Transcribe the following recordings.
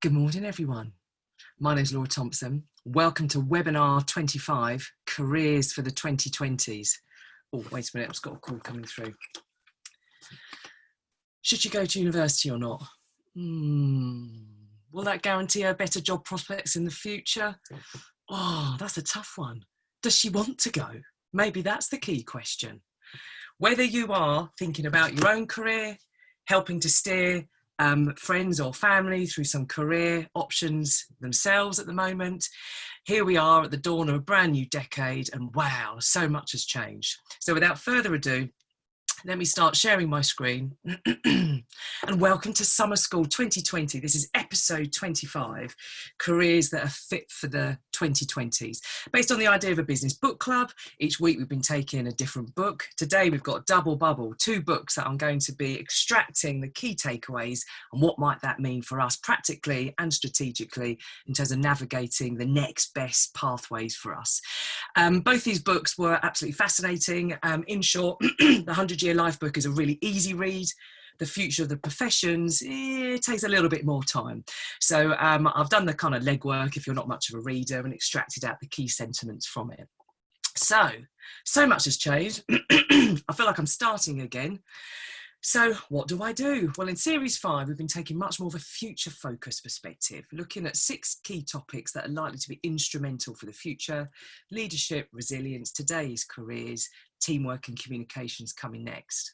Good morning, everyone. My name is Laura Thompson. Welcome to webinar 25, Careers for the 2020s. Oh, wait a minute, I've just got a call coming through. Should you go to university or not? Will that guarantee her better job prospects in the future? Oh, that's a tough one. Does she want to go? Maybe that's the key question. Whether you are thinking about your own career, helping to steer friends or family through some career options themselves at the moment. Here we are at the dawn of a brand new decade, and wow, so much has changed. So without further ado, let me start sharing my screen. And welcome to Summer School 2020. This is episode 25, Careers that are fit for the 2020s. Based on the idea of a business book club, each week we've been taking a different book. Today we've got double bubble, 2 books that I'm going to be extracting the key takeaways and what might that mean for us practically and strategically in terms of navigating the next best pathways for us. Both these books were absolutely fascinating. In short, the 100-Year Life book is a really easy read. The Future of the Professions, it takes a little bit more time. So I've done the kind of legwork, if you're not much of a reader, and extracted out the key sentiments from it. So much has changed. I feel like I'm starting again. So what do I do? Well, in series 5, we've been taking much more of a future focused perspective, looking at 6 key topics that are likely to be instrumental for the future: leadership, resilience, today's careers, teamwork and communications coming next.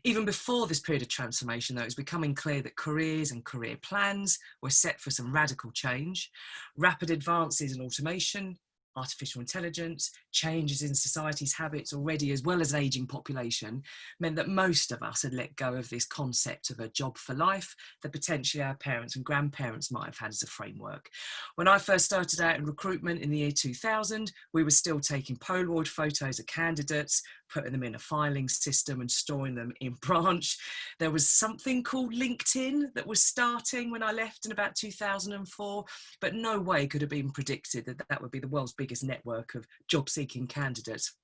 Even before this period of transformation, though, it's becoming clear that careers and career plans were set for some radical change. Rapid advances in automation, artificial intelligence, changes in society's habits already, as well as an ageing population, meant that most of us had let go of this concept of a job for life that potentially our parents and grandparents might have had as a framework. When I first started out in recruitment in the year 2000, we were still taking Polaroid photos of candidates, putting them in a filing system and storing them in branch. There was something called LinkedIn that was starting when I left in about 2004, but no way could have been predicted that that would be the world's biggest network of job-seeking candidates.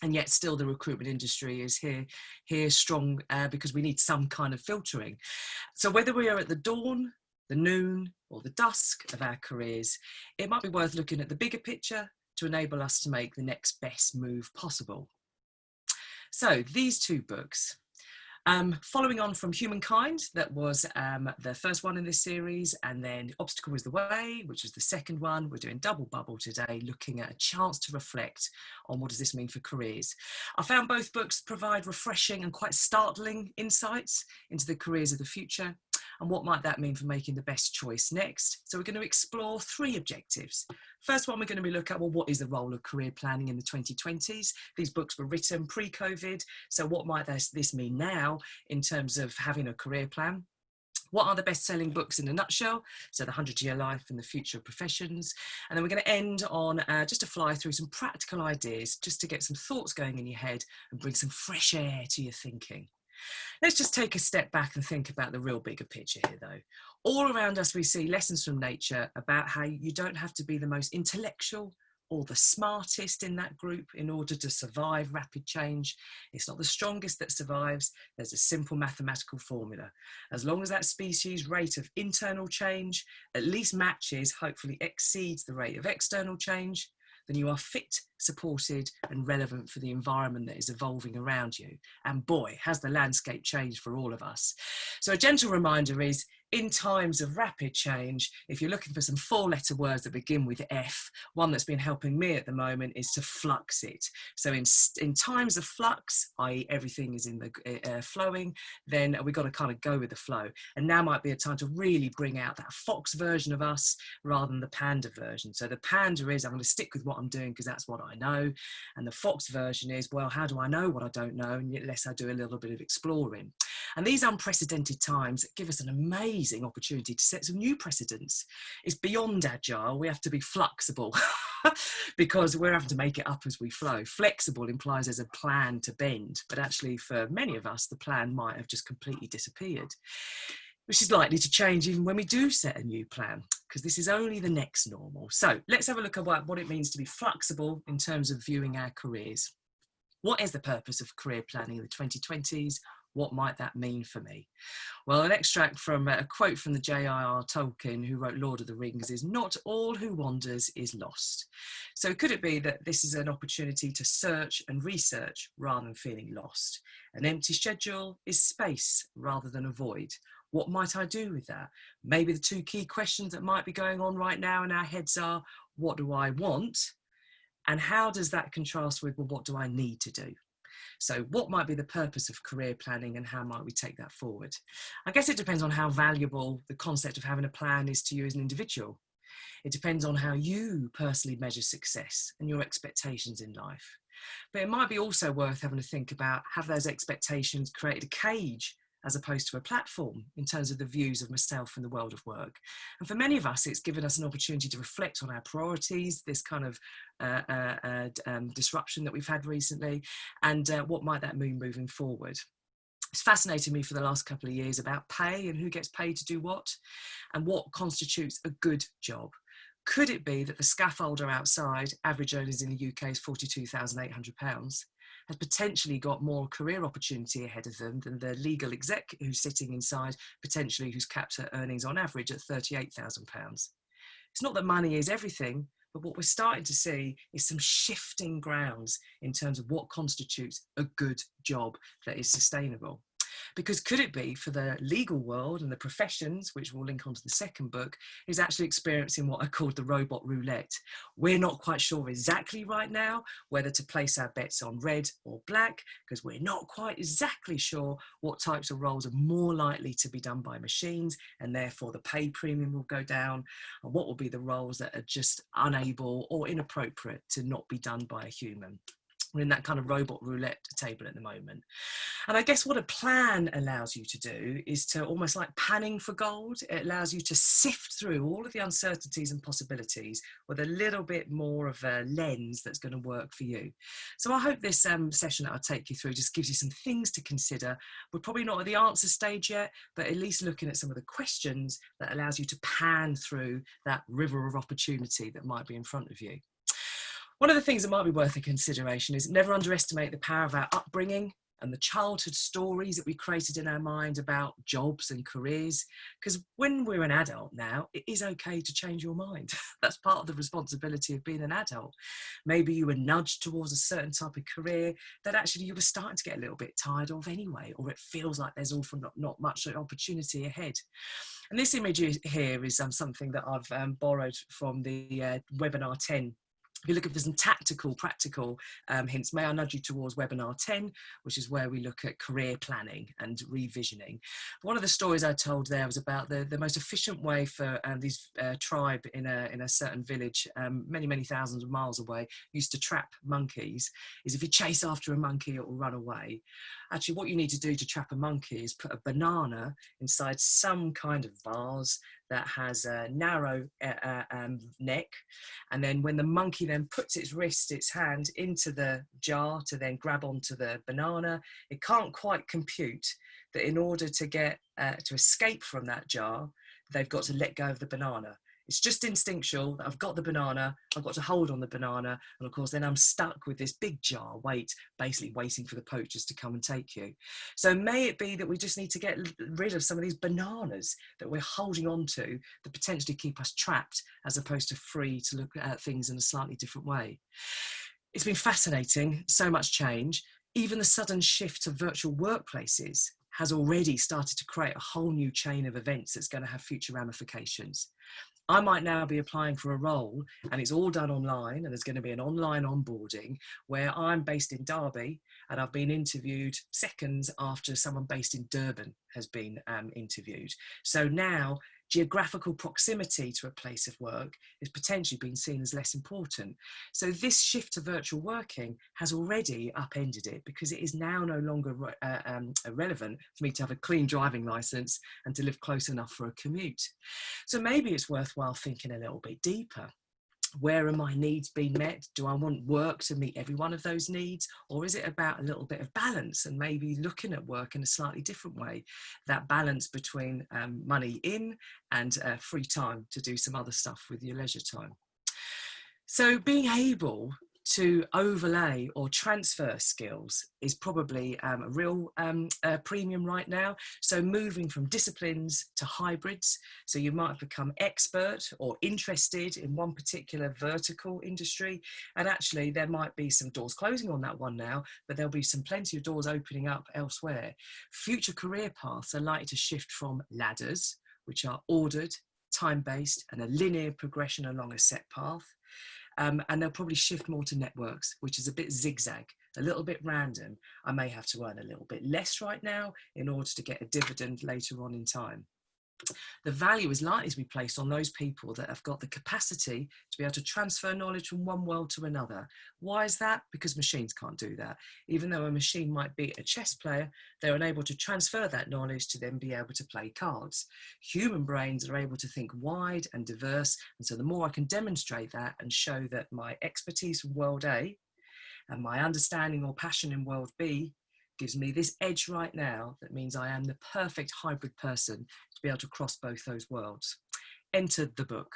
And yet still the recruitment industry is here strong because we need some kind of filtering. So whether we are at the dawn, the noon, or the dusk of our careers, it might be worth looking at the bigger picture to enable us to make the next best move possible. So these 2 books, following on from Humankind, that was the first one in this series, and then Obstacle is the Way, which was the second one. We're doing double bubble today, looking at a chance to reflect on what does this mean for careers. I found both books provide refreshing and quite startling insights into the careers of the future, and what might that mean for making the best choice next. So we're going to explore 3 objectives. First one, we're going to be looking at, well, what is the role of career planning in the 2020s? These books were written pre-COVID, so what might this mean now in terms of having a career plan? What are the best-selling books in a nutshell? So the 100-Year Life and the Future of Professions. And then we're going to end on just to fly through some practical ideas, just to get some thoughts going in your head and bring some fresh air to your thinking. Let's just take a step back and think about the real bigger picture here, though. All around us, we see lessons from nature about how you don't have to be the most intellectual or the smartest in that group in order to survive rapid change. It's not the strongest that survives. There's a simple mathematical formula. As long as that species' rate of internal change at least matches, hopefully exceeds the rate of external change, then you are fit, supported and relevant for the environment that is evolving around you. And boy, has the landscape changed for all of us. So a gentle reminder is, in times of rapid change, if you're looking for some 4-letter words that begin with F, one that's been helping me at the moment is to flux it. So in times of flux, i.e. everything is in the flowing, then we've got to kind of go with the flow. And now might be a time to really bring out that fox version of us rather than the panda version. So the panda is, I'm going to stick with what I'm doing because that's what I know. And the fox version is, well, how do I know what I don't know unless I do a little bit of exploring? And these unprecedented times give us an amazing opportunity to set some new precedents. It's beyond agile. We have to be flexible because we're having to make it up as we flow. Flexible implies there's a plan to bend, but actually for many of us, the plan might have just completely disappeared, which is likely to change even when we do set a new plan, because this is only the next normal. So let's have a look at what it means to be flexible in terms of viewing our careers. What is the purpose of career planning in the 2020s? What might that mean for me? Well, an extract from a quote from the J.R.R. Tolkien, who wrote Lord of the Rings, is "Not all who wanders is lost." So could it be that this is an opportunity to search and research rather than feeling lost? An empty schedule is space rather than a void. What might I do with that? Maybe the two key questions that might be going on right now in our heads are, what do I want? And how does that contrast with, well, what do I need to do? So what might be the purpose of career planning and how might we take that forward? I guess it depends on how valuable the concept of having a plan is to you as an individual. It depends on how you personally measure success and your expectations in life. But it might be also worth having to think about, have those expectations created a cage as opposed to a platform in terms of the views of myself and the world of work? And for many of us, it's given us an opportunity to reflect on our priorities, this kind of disruption that we've had recently, and what might that mean moving forward. It's fascinated me for the last couple of years about pay and who gets paid to do what and what constitutes a good job. Could it be that the scaffolder outside, average earnings in the UK is £42,800, has potentially got more career opportunity ahead of them than the legal exec who's sitting inside, potentially who's capped her earnings on average at £38,000? It's not that money is everything, but what we're starting to see is some shifting grounds in terms of what constitutes a good job that is sustainable. Because could it be for the legal world and the professions, which we'll link onto the second book, is actually experiencing what I called the robot roulette? We're not quite sure exactly right now whether to place our bets on red or black, because we're not quite exactly sure what types of roles are more likely to be done by machines, and therefore the pay premium will go down, and what will be the roles that are just unable or inappropriate to not be done by a human. We're in that kind of robot roulette table at the moment. And I guess what a plan allows you to do is to almost like panning for gold. It allows you to sift through all of the uncertainties and possibilities with a little bit more of a lens that's going to work for you. So I hope this session that I'll take you through just gives you some things to consider. We're probably not at the answer stage yet, but at least looking at some of the questions that allows you to pan through that river of opportunity that might be in front of you. One of the things that might be worth a consideration is never underestimate the power of our upbringing and the childhood stories that we created in our mind about jobs and careers. Because when we're an adult now, it is okay to change your mind. That's part of the responsibility of being an adult. Maybe you were nudged towards a certain type of career that actually you were starting to get a little bit tired of anyway, or it feels like there's not much opportunity ahead. And this image here is something that I've borrowed from the webinar 10. If you're looking for some tactical, practical hints, may I nudge you towards webinar 10, which is where we look at career planning and revisioning. One of the stories I told there was about the most efficient way for these tribe in a certain village, many thousands of miles away, used to trap monkeys, is if you chase after a monkey, it will run away. Actually, what you need to do to trap a monkey is put a banana inside some kind of vase that has a narrow neck, and then when the monkey then puts its hand into the jar to then grab onto the banana, it can't quite compute that in order to get to escape from that jar, they've got to let go of the banana. It's just instinctual that I've got the banana, I've got to hold on the banana, and of course then I'm stuck with this big jar, basically waiting for the poachers to come and take you. So may it be that we just need to get rid of some of these bananas that we're holding on to that potentially keep us trapped as opposed to free to look at things in a slightly different way. It's been fascinating, so much change. Even the sudden shift to virtual workplaces has already started to create a whole new chain of events that's going to have future ramifications. I might now be applying for a role and it's all done online, and there's going to be an online onboarding where I'm based in Derby and I've been interviewed seconds after someone based in Durban has been interviewed. So now geographical proximity to a place of work is potentially being seen as less important. So this shift to virtual working has already upended it, because it is now no longer relevant for me to have a clean driving license and to live close enough for a commute. So maybe it's worthwhile thinking a little bit deeper. Where are my needs being met? Do I want work to meet every one of those needs? Or is it about a little bit of balance and maybe looking at work in a slightly different way? That balance between money in and free time to do some other stuff with your leisure time. So being able to overlay or transfer skills is probably a real premium right now. So moving from disciplines to hybrids. So you might have become expert or interested in one particular vertical industry. And actually there might be some doors closing on that one now, but there'll be plenty of doors opening up elsewhere. Future career paths are likely to shift from ladders, which are ordered, time-based, and a linear progression along a set path. And they'll probably shift more to networks, which is a bit zigzag, a little bit random. I may have to earn a little bit less right now in order to get a dividend later on in time. The value is likely to be placed on those people that have got the capacity to be able to transfer knowledge from one world to another. Why is that? Because machines can't do that. Even though a machine might be a chess player, they're unable to transfer that knowledge to then be able to play cards. Human brains are able to think wide and diverse. And so the more I can demonstrate that and show that my expertise from world A and my understanding or passion in world B gives me this edge right now, that means I am the perfect hybrid person to be able to cross both those worlds. Enter the book.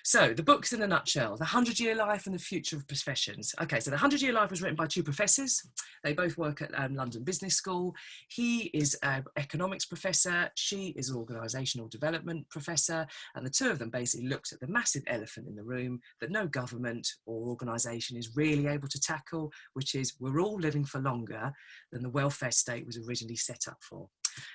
So the book's in a nutshell, The 100-Year Life and the Future of Professions. Okay, so The 100-Year Life was written by two professors. They both work at London Business School. He is an economics professor. She is an organisational development professor. And the two of them basically looked at the massive elephant in the room that no government or organisation is really able to tackle, which is we're all living for longer than the welfare state was originally set up for.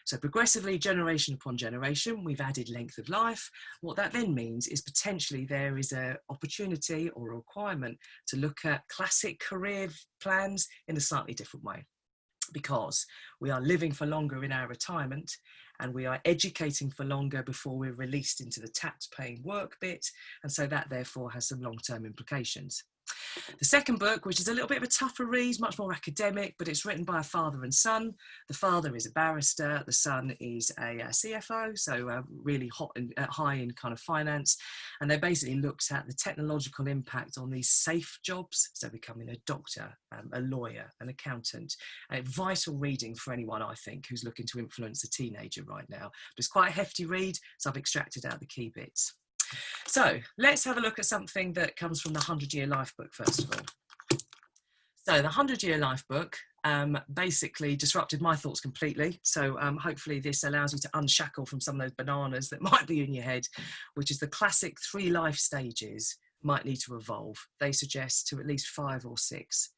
So progressively, generation upon generation, we've added length of life. What that then means is potentially there is an opportunity or a requirement to look at classic career plans in a slightly different way, because we are living for longer in our retirement and we are educating for longer before we're released into the tax-paying work bit. And so that therefore has some long-term implications. The second book, which is a little bit of a tougher read, much more academic, but it's written by a father and son. The father is a barrister, the son is a CFO, so really hot and high in kind of finance. And they basically looked at the technological impact on these safe jobs, so becoming a doctor, a lawyer, an accountant. Vital reading for anyone, I think, who's looking to influence a teenager right now. But it's quite a hefty read, so I've extracted out the key bits. So let's have a look at something that comes from the 100-Year Life book, first of all. So the 100-Year Life book basically disrupted my thoughts completely. So hopefully this allows you to unshackle from some of those bananas that might be in your head, which is the classic 3 life stages might need to evolve. They suggest to at least 5 or 6.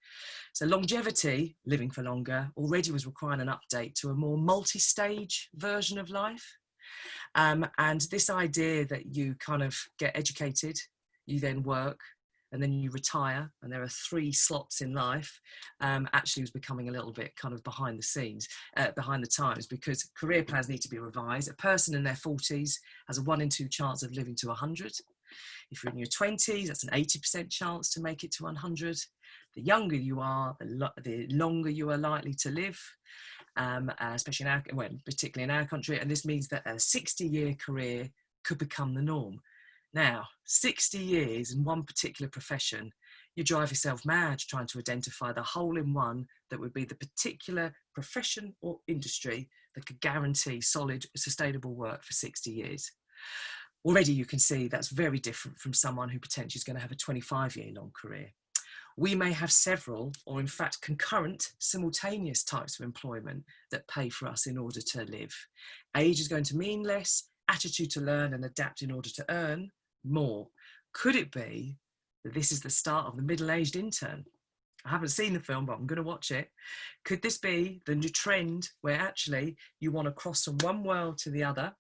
So longevity, living for longer, already was requiring an update to a more multi-stage version of life. And this idea that you kind of get educated, you then work, and then you retire, and there are 3 slots in life, actually was becoming a little bit kind of behind the scenes, behind the times, because career plans need to be revised. A person in their 40s has a 1 in 2 chance of living to 100. If you're in your 20s, that's an 80% chance to make it to 100. The younger you are, the longer you are likely to live. Especially particularly in our country, and this means that a 60-year career could become the norm. Now, 60 years in one particular profession, you drive yourself mad trying to identify the hole-in-one that would be the particular profession or industry that could guarantee solid, sustainable work for 60 years. Already you can see that's very different from someone who potentially is going to have a 25-year long career. We may have several, or in fact concurrent, simultaneous types of employment that pay for us in order to live. Age is going to mean less, attitude to learn and adapt in order to earn more. Could it be that this is the start of the middle-aged intern? I haven't seen the film, but I'm going to watch it. Could this be the new trend where actually you want to cross from one world to the other,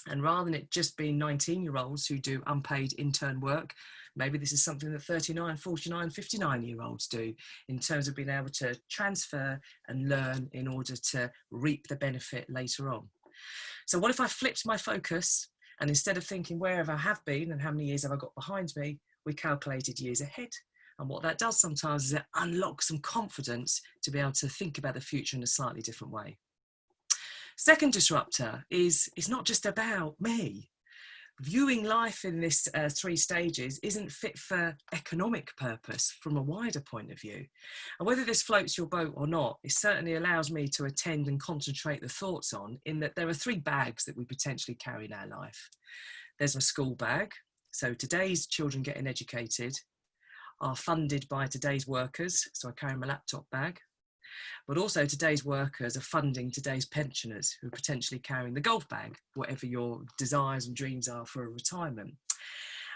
and rather than it just being 19-year-olds who do unpaid intern work, maybe this is something that 39, 49, 59-year-olds do in terms of being able to transfer and learn in order to reap the benefit later on. So what if I flipped my focus, and instead of thinking where I have been and how many years have I got behind me, we calculated years ahead. And what that does sometimes is it unlocks some confidence to be able to think about the future in a slightly different way. Second disruptor is not just about me. Viewing life in this 3 stages isn't fit for economic purpose from a wider point of view. And whether this floats your boat or not, it certainly allows me to attend and concentrate the thoughts on, in that there are 3 bags that we potentially carry in our life. There's a school bag. So today's children getting educated are funded by today's workers, so I carry my laptop bag, but also today's workers are funding today's pensioners who are potentially carrying the golf bag, whatever your desires and dreams are for a retirement.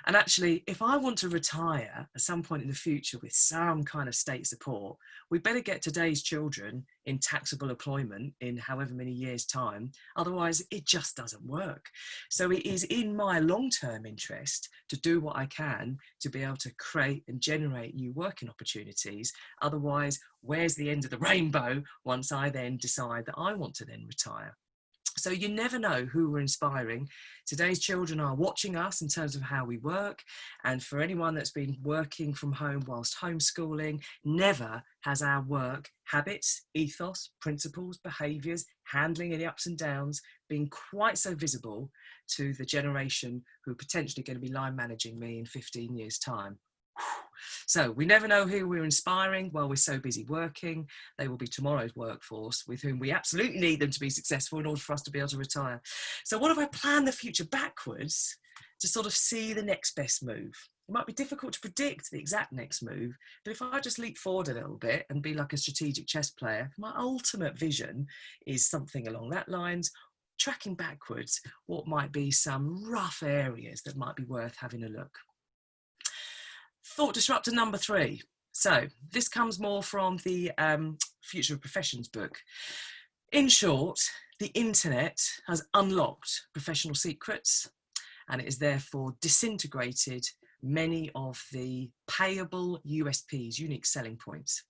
And actually, if I want to retire at some point in the future with some kind of state support, we better get today's children in taxable employment in however many years' time. Otherwise, it just doesn't work. So it is in my long-term interest to do what I can to be able to create and generate new working opportunities. Otherwise, where's the end of the rainbow once I then decide that I want to then retire? So you never know who we're inspiring. Today's children are watching us in terms of how we work. And for anyone that's been working from home whilst homeschooling, never has our work habits, ethos, principles, behaviours, handling of the ups and downs been quite so visible to the generation who are potentially going to be line managing me in 15 years' time. So we never know who we're inspiring while we're so busy working. They will be tomorrow's workforce with whom we absolutely need them to be successful in order for us to be able to retire. So what if I plan the future backwards to sort of see the next best move? It might be difficult to predict the exact next move, but if I just leap forward a little bit and be like a strategic chess player, my ultimate vision is something along that lines, tracking backwards what might be some rough areas that might be worth having a look. Thought disruptor number 3. So this comes more from the Future of Professions book. In short, the internet has unlocked professional secrets and it has therefore disintegrated many of the payable USPs, unique selling points.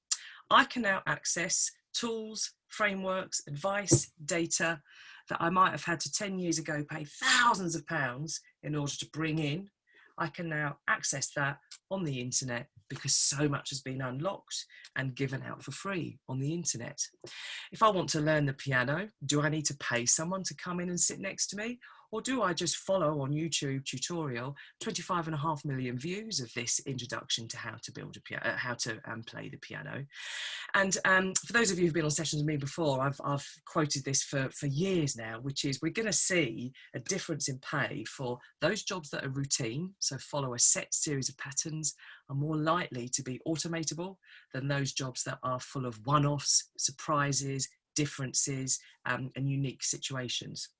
I can now access tools, frameworks, advice, data that I might have had to 10 years ago pay thousands of pounds in order to bring in. I can now access that on the internet because so much has been unlocked and given out for free on the internet. If I want to learn the piano, do I need to pay someone to come in and sit next to me? Or do I just follow on YouTube tutorial, 25.5 million views of this introduction to how to build a piano, how to play the piano? And for those of you who've been on sessions with me before, I've quoted this for years now, which is we're going to see a difference in pay for those jobs that are routine, so follow a set series of patterns, are more likely to be automatable than those jobs that are full of one-offs, surprises, differences, and unique situations.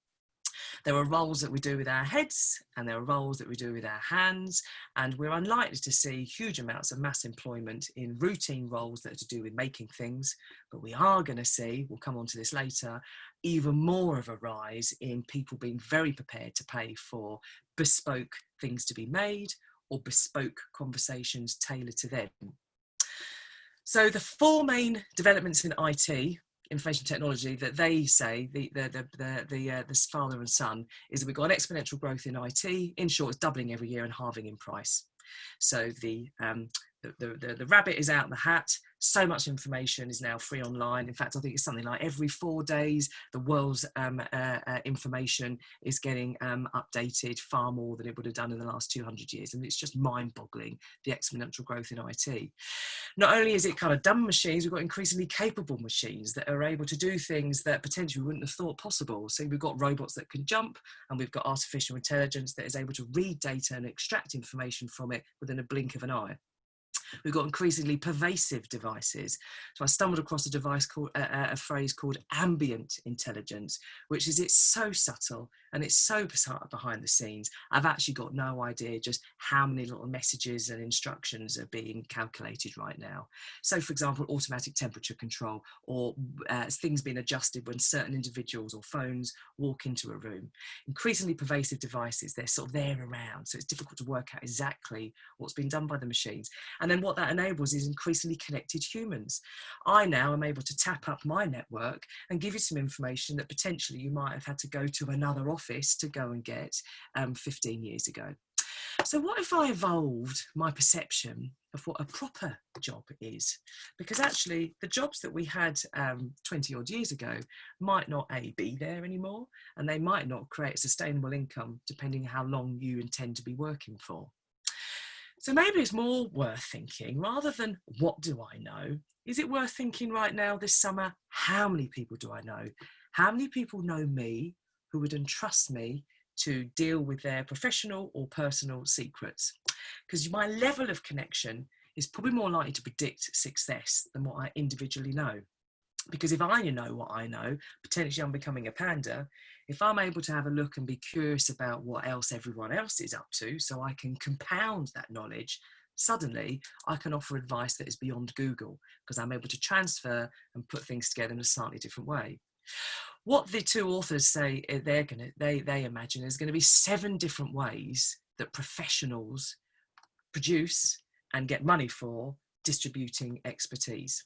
There are roles that we do with our heads and there are roles that we do with our hands, and we're unlikely to see huge amounts of mass employment in routine roles that are to do with making things, but we are going to see, we'll come on to this later, even more of a rise in people being very prepared to pay for bespoke things to be made or bespoke conversations tailored to them. So the 4 main developments in IT, information technology, that they say, this father and son, is that we've got an exponential growth in IT. In short, it's doubling every year and halving in price. So the rabbit is out the hat. So much information is now free online. In fact, I think it's something like every 4 days, the world's information is getting updated far more than it would have done in the last 200 years. And it's just mind-boggling, the exponential growth in IT. Not only is it kind of dumb machines, we've got increasingly capable machines that are able to do things that potentially we wouldn't have thought possible. So we've got robots that can jump, and we've got artificial intelligence that is able to read data and extract information from it within a blink of an eye. We've got increasingly pervasive devices. So I stumbled across a device called a phrase called ambient intelligence, which is, it's so subtle and it's so behind the scenes. I've actually got no idea just how many little messages and instructions are being calculated right now. So for example, automatic temperature control, or things being adjusted when certain individuals or phones walk into a room. Increasingly pervasive devices, they're sort of there around. So it's difficult to work out exactly what's been done by the machines. And then what that enables is increasingly connected humans. I now am able to tap up my network and give you some information that potentially you might have had to go to another office to go and get 15 years ago. So what if I evolved my perception of what a proper job is? Because actually the jobs that we had 20 odd years ago might not be there anymore, and they might not create a sustainable income depending on how long you intend to be working for. So maybe it's more worth thinking, rather than what do I know, is it worth thinking right now this summer, how many people do I know? How many people know me who would entrust me to deal with their professional or personal secrets? Because my level of connection is probably more likely to predict success than what I individually know. Because if I know what I know, potentially I'm becoming a panda. If I'm able to have a look and be curious about what else everyone else is up to, so I can compound that knowledge, suddenly I can offer advice that is beyond Google, because I'm able to transfer and put things together in a slightly different way. What the two authors say they imagine is going to be 7 different ways that professionals produce and get money for distributing expertise.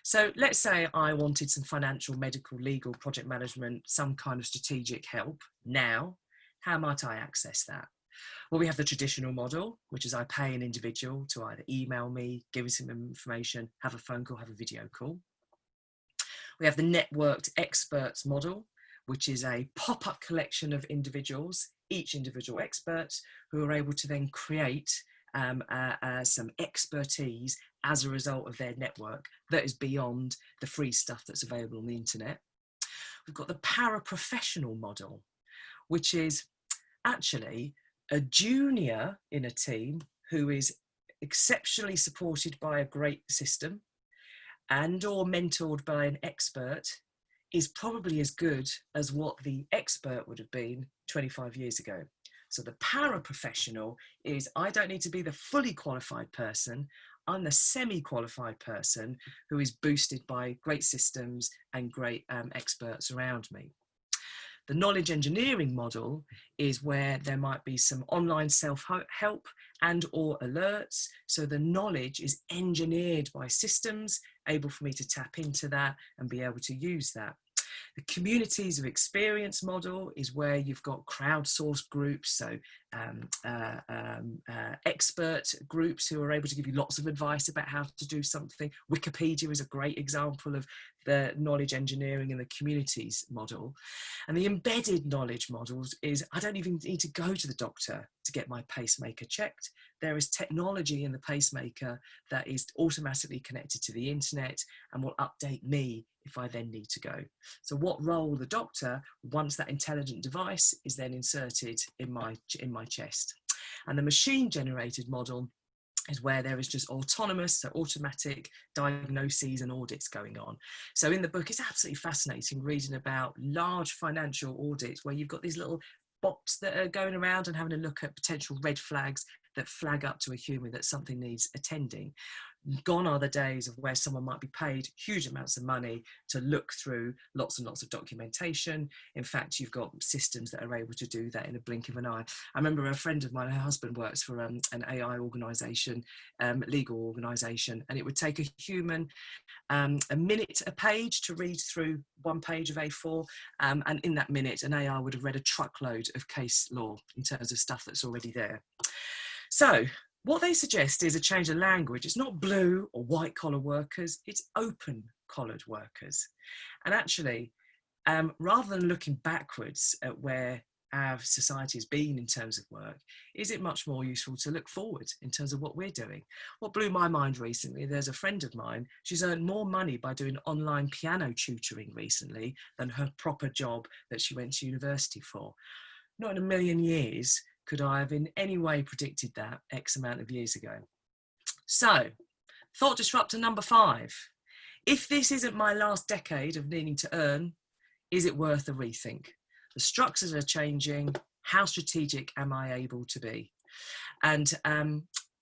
So let's say I wanted some financial, medical, legal, project management, some kind of strategic help now. How might I access that? Well, we have the traditional model, which is I pay an individual to either email me, give me some information, have a phone call, have a video call. We have the networked experts model, which is a pop-up collection of individuals, each individual expert, who are able to then create some expertise as a result of their network that is beyond the free stuff that's available on the internet. We've got the paraprofessional model, which is actually a junior in a team who is exceptionally supported by a great system and or mentored by an expert, is probably as good as what the expert would have been 25 years ago. So the paraprofessional is, I don't need to be the fully qualified person, I'm the semi-qualified person who is boosted by great systems and great experts around me. The knowledge engineering model is where there might be some online self-help and or alerts. So the knowledge is engineered by systems, able for me to tap into that and be able to use that. The communities of experience model is where you've got crowdsourced groups, so expert groups who are able to give you lots of advice about how to do something. Wikipedia is a great example of the knowledge engineering and the communities model. And the embedded knowledge models is, I don't even need to go to the doctor to get my pacemaker checked. There is technology in the pacemaker that is automatically connected to the internet and will update me if I then need to go. So what role the doctor, once that intelligent device is then inserted in my chest. And the machine generated model is where there is just autonomous, so automatic diagnoses and audits going on. So in the book, it's absolutely fascinating reading about large financial audits where you've got these little bots that are going around and having a look at potential red flags that flag up to a human that something needs attending. Gone are the days of where someone might be paid huge amounts of money to look through lots and lots of documentation. In fact, you've got systems that are able to do that in a blink of an eye. I remember a friend of mine, her husband works for an AI organisation, legal organisation, and it would take a human a minute a page to read through one page of A4, and in that minute an AI would have read a truckload of case law in terms of stuff that's already there. So what they suggest is a change of language. It's not blue or white collar workers, it's open collared workers. And actually, rather than looking backwards at where our society has been in terms of work, is it much more useful to look forward in terms of what we're doing? What blew my mind recently, there's a friend of mine, she's earned more money by doing online piano tutoring recently than her proper job that she went to university for. Not in a million years could I have in any way predicted that X amount of years ago. So, thought disruptor number 5. If this isn't my last decade of needing to earn, is it worth a rethink? The structures are changing. How strategic am I able to be? And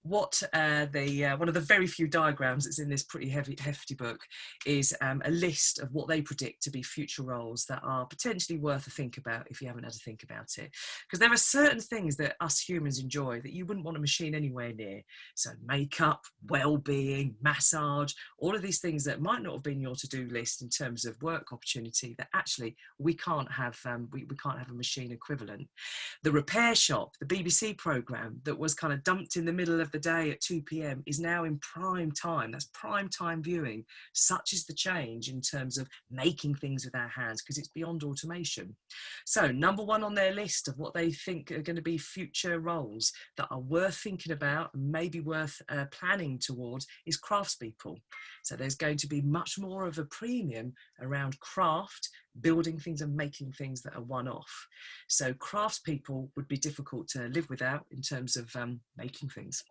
one of the very few diagrams that's in this pretty hefty book is a list of what they predict to be future roles that are potentially worth a think about if you haven't had to think about it. Because there are certain things that us humans enjoy that you wouldn't want a machine anywhere near. So makeup, well-being, massage, all of these things that might not have been your to-do list in terms of work opportunity that actually we can't have, we can't have a machine equivalent. The repair shop, the BBC programme that was kind of dumped in the middle of the day at 2 p.m. is now in prime time. That's prime time viewing. Such is the change in terms of making things with our hands, because it's beyond automation. So number 1 on their list of what they think are going to be future roles that are worth thinking about and maybe worth planning towards is craftspeople. So there's going to be much more of a premium around craft, building things and making things that are one-off. So craftspeople would be difficult to live without in terms of making things.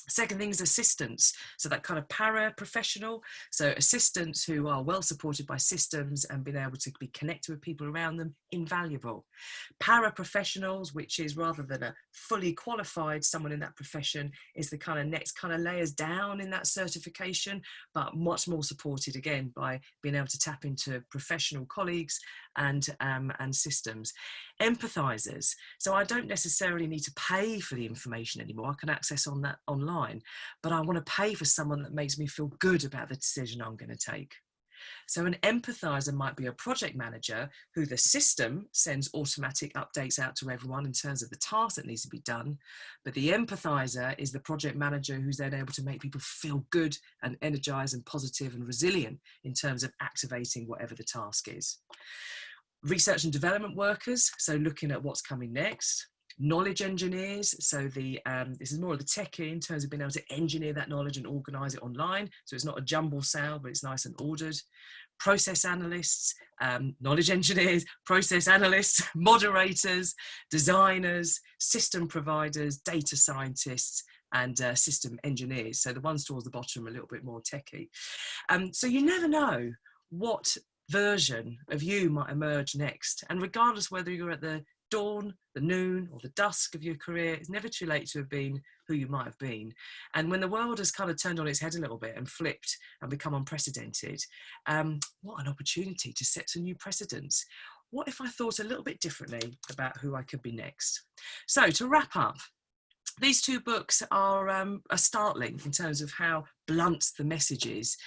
Second thing is assistants, so that kind of para-professional, so assistants who are well supported by systems and being able to be connected with people around them, invaluable. Para-professionals, which is rather than a fully qualified someone in that profession, is the kind of next kind of layers down in that certification, but much more supported again by being able to tap into professional colleagues and systems. Empathizers, so I don't necessarily need to pay for the information anymore. I can access on that online, but I want to pay for someone that makes me feel good about the decision I'm going to take. So an empathizer might be a project manager who the system sends automatic updates out to everyone in terms of the task that needs to be done. But the empathizer is the project manager who's then able to make people feel good and energized and positive and resilient in terms of activating whatever the task is. Research and development workers, so looking at what's coming next. Knowledge engineers, so this is more of the techie in terms of being able to engineer that knowledge and organise it online, so it's not a jumble sale, but it's nice and ordered. Process analysts, knowledge engineers, process analysts, moderators, designers, system providers, data scientists, and system engineers. So the ones towards the bottom are a little bit more techie. So you never know what version of you might emerge next. And regardless whether you're at the dawn, the noon, or the dusk of your career, it's never too late to have been who you might have been. And when the world has kind of turned on its head a little bit and flipped and become unprecedented, what an opportunity to set some new precedents. What if I thought a little bit differently about who I could be next? So to wrap up, these two books are a startling in terms of how blunt the message is.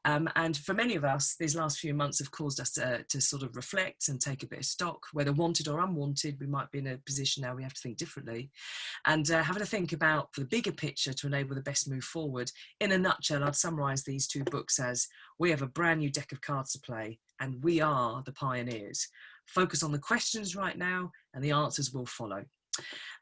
And for many of us, these last few months have caused us to sort of reflect and take a bit of stock, whether wanted or unwanted. We might be in a position now we have to think differently. And having to think about the bigger picture to enable the best move forward. In a nutshell, I'd summarise these two books as: we have a brand new deck of cards to play, and we are the pioneers. Focus on the questions right now, and the answers will follow.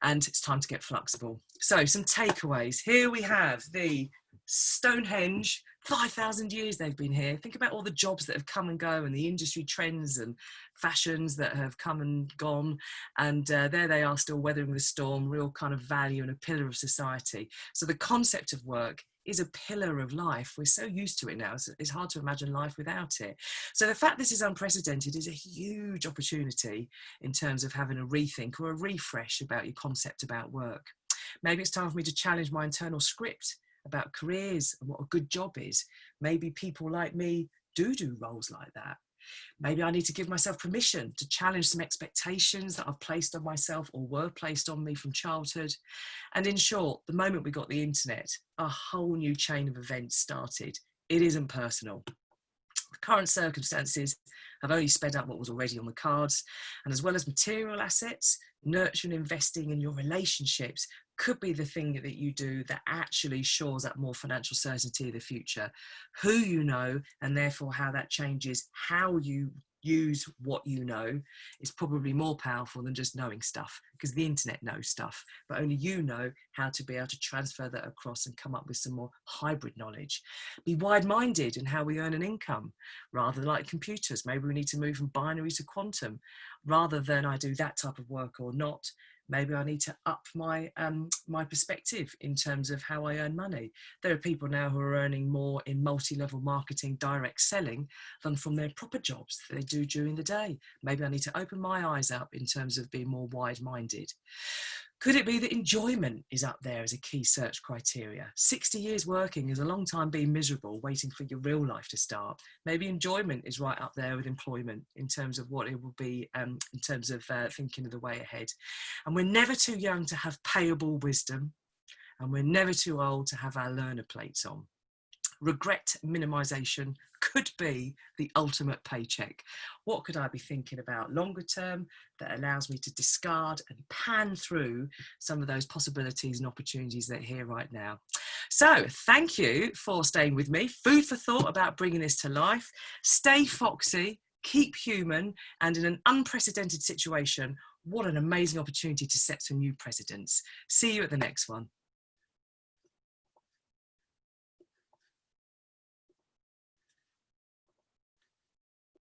And it's time to get flexible. So some takeaways. Here we have the Stonehenge, 5,000 years they've been here. Think about all the jobs that have come and go and the industry trends and fashions that have come and gone. And there they are still weathering the storm, real kind of value and a pillar of society. So the concept of work is a pillar of life. We're so used to it now, so it's hard to imagine life without it. So the fact this is unprecedented is a huge opportunity in terms of having a rethink or a refresh about your concept about work. Maybe it's time for me to challenge my internal script about careers and what a good job is. Maybe people like me do roles like that. Maybe I need to give myself permission to challenge some expectations that I've placed on myself or were placed on me from childhood. And in short, the moment we got the internet, a whole new chain of events started. It isn't personal. The current circumstances have only sped up what was already on the cards. And as well as material assets, nurturing investing in your relationships could be the thing that you do that actually shores up more financial certainty of the future. Who you know, and therefore how that changes how you use what you know, is probably more powerful than just knowing stuff, because the internet knows stuff, but only you know how to be able to transfer that across and come up with some more hybrid knowledge. Be wide-minded in how we earn an income, rather than like computers. Maybe we need to move from binary to quantum, rather than I do that type of work or not. Maybe I need to up my my perspective in terms of how I earn money. There are people now who are earning more in multi-level marketing, direct selling, than from their proper jobs that they do during the day. Maybe I need to open my eyes up in terms of being more wide-minded. Could it be that enjoyment is up there as a key search criteria? 60 years working is a long time being miserable, waiting for your real life to start. Maybe enjoyment is right up there with employment in terms of what it will be, in terms of thinking of the way ahead. And we're never too young to have payable wisdom, and we're never too old to have our learner plates on. Regret minimization could be the ultimate paycheck. What could I be thinking about longer term that allows me to discard and pan through some of those possibilities and opportunities that are here right now? So thank you for staying with me. Food for thought about bringing this to life. Stay foxy, keep human, and in an unprecedented situation, what an amazing opportunity to set some new precedents. See you at the next one.